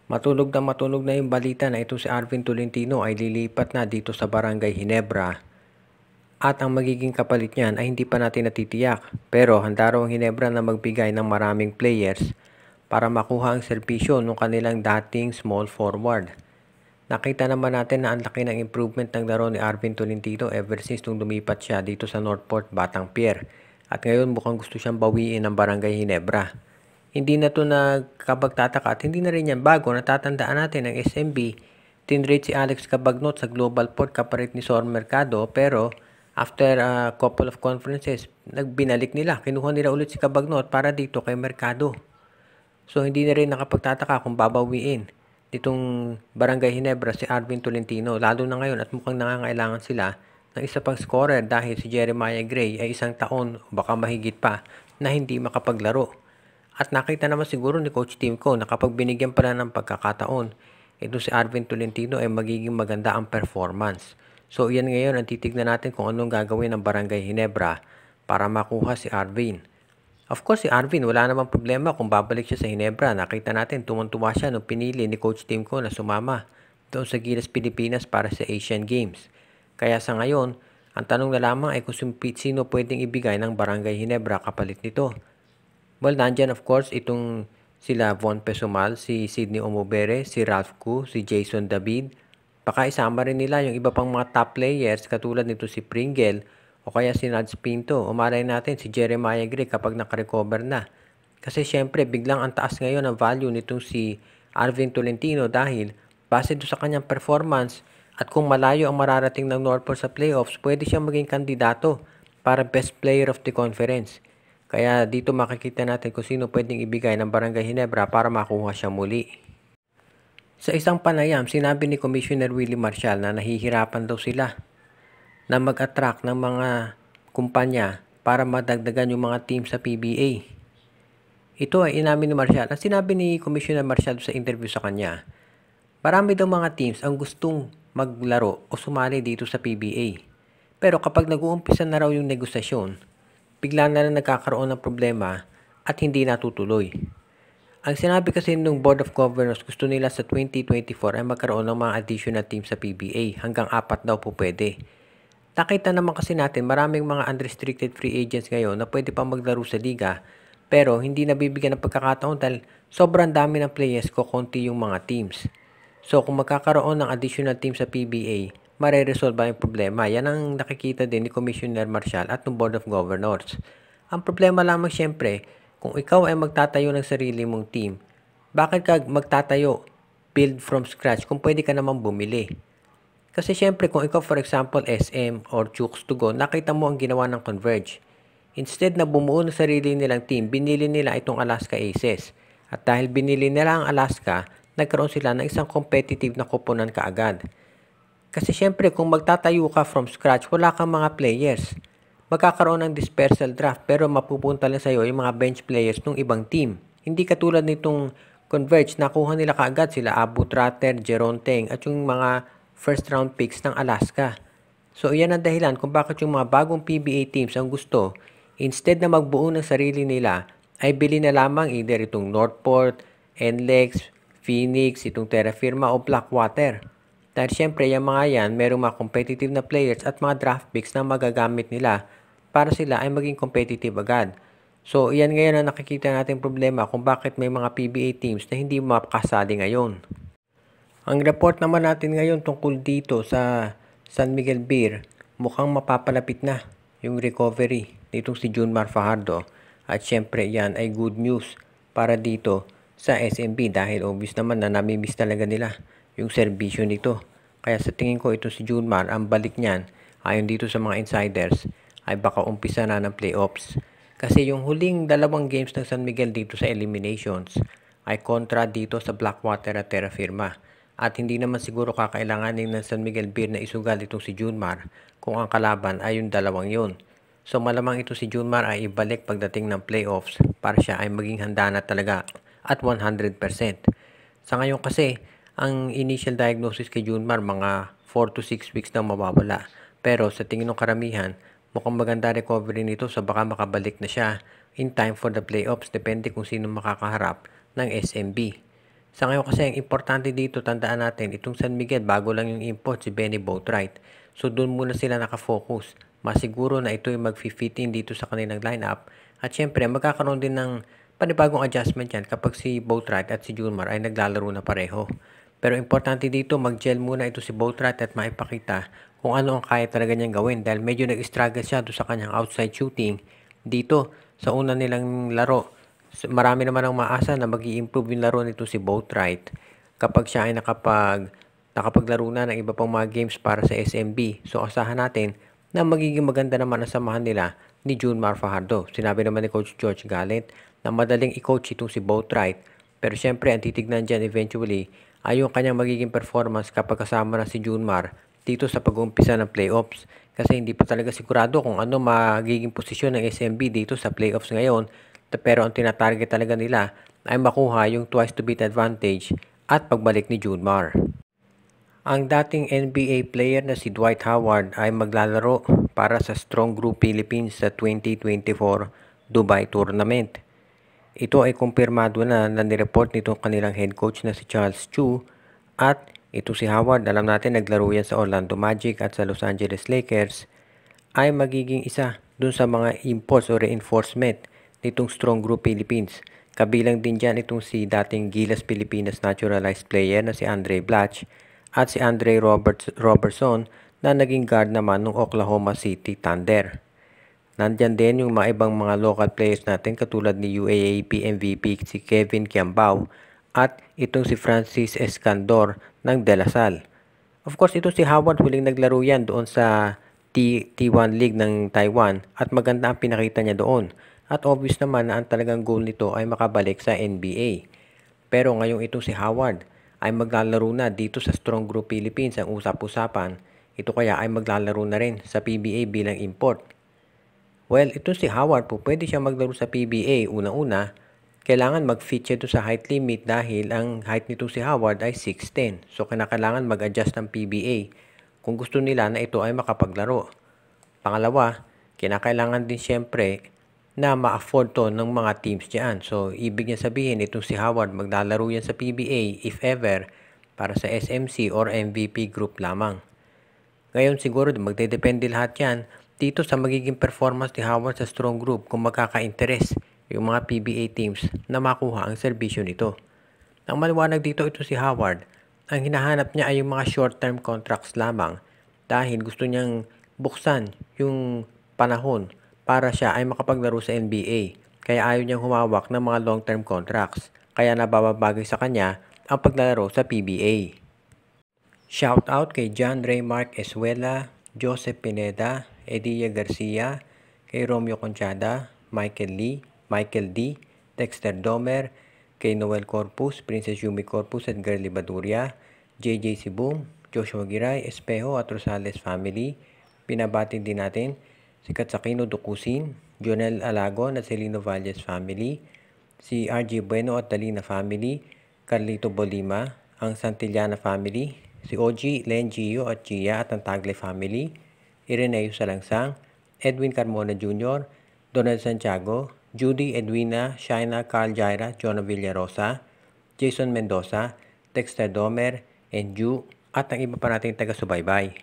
Matunog na yung balita na ito si Arvin Tolentino ay lilipat na dito sa Barangay Ginebra at ang magiging kapalit niyan ay hindi pa natin natitiyak. Pero handa raw ang Ginebra na magbigay ng maraming players para makuha ang serbisyo ng kanilang dating small forward. Nakita naman natin na ang laki ng improvement ng laro ni Arvin Tolentino ever since nung lumipat siya dito sa Northport, Batang Pier. At ngayon mukhang gusto siyang bawiin ng Barangay Ginebra. Hindi na to nagkapagtataka at hindi na rin yan bago. Natatandaan natin ang SMB, tinrate si Alex Cabagnot sa Global Port kapalit ni Sor Mercado, pero after a couple of conferences, nagbinalik nila. Kinuha nila ulit si Cabagnot para dito kay Mercado. So hindi na rin nakapagtataka kung babawiin ditong Barangay Ginebra si Arvin Tolentino, lalo na ngayon at mukhang nangangailangan sila ng isa pang scorer dahil si Jeremiah Gray ay isang taon o baka mahigit pa na hindi makapaglaro. At nakita naman siguro ni Coach Timko na kapag binigyan pala ng pagkakataon, ito si Arvin Tolentino ay magiging maganda ang performance. So yan ngayon ang titignan natin kung anong gagawin ng Barangay Ginebra para makuha si Arvin. Of course, si Arvin wala namang problema kung babalik siya sa Ginebra. Nakita natin tuwang-tuwa siya nung pinili ni Coach Timko na sumama doon sa Gilas Pilipinas para sa Asian Games. Kaya sa ngayon, ang tanong na lamang ay kung sino pwedeng ibigay ng Barangay Ginebra kapalit nito. Well, nandyan of course itong sila Von Pesumal, si Sidney Omobere, si Ralph Koo, si Jason David. Baka isama rin nila yung iba pang mga top players katulad nito si Pringle o kaya si Nads Pinto. O malay natin si Jeremiah Gray kapag nakarecover na. Kasi syempre biglang ang taas ngayon ang value nitong si Arvin Tolentino dahil base do sa kanyang performance at kung malayo ang mararating ng Northport sa playoffs, pwede siyang maging kandidato para Best Player of the Conference. Kaya dito makikita natin kung sino pwedeng ibigay ng Barangay Ginebra para makuha siya muli. Sa isang panayam, sinabi ni Commissioner Willie Marcial na nahihirapan daw sila na mag-attract ng mga kumpanya para madagdagan yung mga team sa PBA. Ito ay inamin ni Marcial. Ang sinabi ni Commissioner Marcial sa interview sa kanya, marami daw mga teams ang gustong maglaro o sumali dito sa PBA. Pero kapag nag-uumpisa na raw yung negosasyon, bigla na lang nagkakaroon ng problema at hindi natutuloy. Ang sinabi kasi ng Board of Governors, gusto nila sa 2024 ay magkaroon ng mga additional teams sa PBA. Hanggang 4 daw po pwede. Nakita naman kasi natin maraming mga unrestricted free agents ngayon na pwede pa maglaro sa liga pero hindi nabibigyan ng pagkakataon dahil sobrang dami ng players ko, konti yung mga teams. So kung magkakaroon ng additional teams sa PBA, mareresolve yung problema. Yan ang nakikita din ni Commissioner Marcial at ng Board of Governors. Ang problema lamang siyempre, kung ikaw ay magtatayo ng sarili mong team, bakit ka magtatayo, build from scratch, kung pwede ka namang bumili? Kasi siyempre kung ikaw for example SM or Chooks to Go, nakita mo ang ginawa ng Converge. Instead na bumuo ng sarili nilang team, binili nila itong Alaska Aces. At dahil binili nila ang Alaska, nagkaroon sila ng isang competitive na koponan kaagad. Kasi syempre kung magtatayo ka from scratch, wala kang mga players. Magkakaroon ng dispersal draft pero mapupunta lang sa'yo yung mga bench players ng ibang team. Hindi katulad nitong Converge, nakuha nila kaagad sila Abu Tratter, Jeron Teng at yung mga first round picks ng Alaska. So iyan ang dahilan kung bakit yung mga bagong PBA teams ang gusto, instead na magbuo ng sarili nila, ay bili na lamang either itong Northport, NLEX, Phoenix, itong Terra Firma o Blackwater. Dahil syempre yung mga yan, merong mga competitive na players at mga draft picks na magagamit nila para sila ay maging competitive agad. So iyan ngayon ang nakikita natin problema kung bakit may mga PBA teams na hindi makasali ngayon. Ang report naman natin ngayon tungkol dito sa San Miguel Beer, mukhang mapapalapit na yung recovery nitong si Junmar Fajardo. At syempre yan ay good news para dito sa SMB dahil obvious naman na namimiss talaga nila yung serbisyo nito. Kaya sa tingin ko ito si Junmar, ang balik niyan ayon dito sa mga insiders ay baka umpisa na ng playoffs. Kasi yung huling 2 games ng San Miguel dito sa eliminations ay kontra dito sa Blackwater at Terra Firma. At hindi naman siguro kakailanganin ng San Miguel Beer na isugal itong si Junmar kung ang kalaban ay yung 2 yun. So malamang ito si Junmar ay ibalik pagdating ng playoffs para siya ay maging handa na talaga at 100%. Sa ngayon kasi, ang initial diagnosis kay Junmar mga 4 to 6 weeks na mawawala. Pero sa tingin ng karamihan, mukhang maganda recovery nito so baka makabalik na siya in time for the playoffs depende kung sino makakaharap ng SMB. Sa ngayon kasi ang importante dito, tandaan natin, itong San Miguel, bago lang yung import, si Benny Boatwright. So doon muna sila nakafocus. Masiguro na ito yung mag-fit in dito sa kanilang lineup. At syempre, magkakaroon din ng panibagong adjustment yan kapag si Boatwright at si Junmar ay naglalaro na pareho. Pero importante dito, mag-gel muna ito si Boatwright at maipakita kung ano ang kaya talaga niyang gawin dahil medyo nag-struggle siya doon sa kanyang outside shooting dito sa una nilang laro. Marami naman ang maasa na mag-i-improve yung laro nito si Boatwright kapag siya ay nakapaglaro na ng iba pang mga games para sa SMB. So asahan natin na magiging maganda naman ang samahan nila ni Junmar Fajardo. Sinabi naman ni Coach George Gallant na madaling i-coach itong si Boatwright. Pero syempre ang titignan dyan eventually ay yung kanyang magiging performance kapag kasama na si Junmar dito sa pag-uumpisa ng playoffs. Kasi hindi pa talaga sigurado kung ano magiging posisyon ng SMB dito sa playoffs ngayon. Pero ang tinatarget talaga nila ay makuha yung twice to beat advantage at pagbalik ni Junmar. Ang dating NBA player na si Dwight Howard ay maglalaro para sa Strong Group Philippines sa 2024 Dubai Tournament. Ito ay kumpirmado na nireport nito kanilang head coach na si Charles Chu at ito si Howard, alam natin naglaro yan sa Orlando Magic at sa Los Angeles Lakers, ay magiging isa dun sa mga imports o reinforcement nitong Strong Group Philippines. Kabilang din dyan itong si dating Gilas Pilipinas naturalized player na si Andre Blatch at si Andre Robertson na naging guard naman ng Oklahoma City Thunder. Nandyan din yung mga ibang mga local players natin katulad ni UAAP MVP si Kevin Kiambao at itong si Francis Escandor ng De La Salle. Of course, itong si Howard huling naglaro yan doon sa T1 League ng Taiwan at maganda ang pinakita niya doon. At obvious naman na ang talagang goal nito ay makabalik sa NBA. Pero ngayong itong si Howard ay maglalaro na dito sa Strong Group Philippines ang usap-usapan. Ito kaya ay maglalaro na rin sa PBA bilang import. Well, itong si Howard po pwede siya maglaro sa PBA. Una-una, kailangan mag-fit siya doon sa height limit dahil ang height nito si Howard ay 6'10". So, kailangan mag-adjust ng PBA kung gusto nila na ito ay makapaglaro. Pangalawa, kinakailangan din siyempre na ma-afford to ng mga teams dyan. So, ibig niya sabihin itong si Howard maglalaro yan sa PBA if ever para sa SMC or MVP group lamang. Ngayon siguro magdedepende lahat yan dito sa magiging performance ni Howard sa strong group kung magkaka-interest yung mga PBA teams na makuha ang serbisyo nito. Ang maliwanag dito ito si Howard, ang hinahanap niya ay yung mga short-term contracts lamang dahil gusto niyang buksan yung panahon para siya ay makapaglaro sa NBA. Kaya ayaw niyang humawak ng mga long-term contracts. Kaya nababagay sa kanya ang paglalaro sa PBA. Shout out kay John Ray Mark Escuela, Joseph Pineda, Edia Garcia, kay Romeo Conchada, Michael Lee, Michael D, Dexter Domer, kay Noel Corpus, Princess Yumi Corpus at Girly Baduria, JJ Sibum, Joshua Giray, Espejo at Rosales family. Pinabati din natin si Katsakino Dukusin, Jonel Alagon at Celino Valles family, si RJ Bueno at Dalina family, Carlito Bolima, ang Santillana family, si OG, Len Gio at Gia at ang Tagle family, Ireneo Salangsang, Edwin Carmona Jr., Donald Santiago, Judy Edwina, Shaina Carl Jaira, Jonah Villarosa, Jason Mendoza, Dexter Domer, and Ju, at ang iba pa nating taga-subaybay.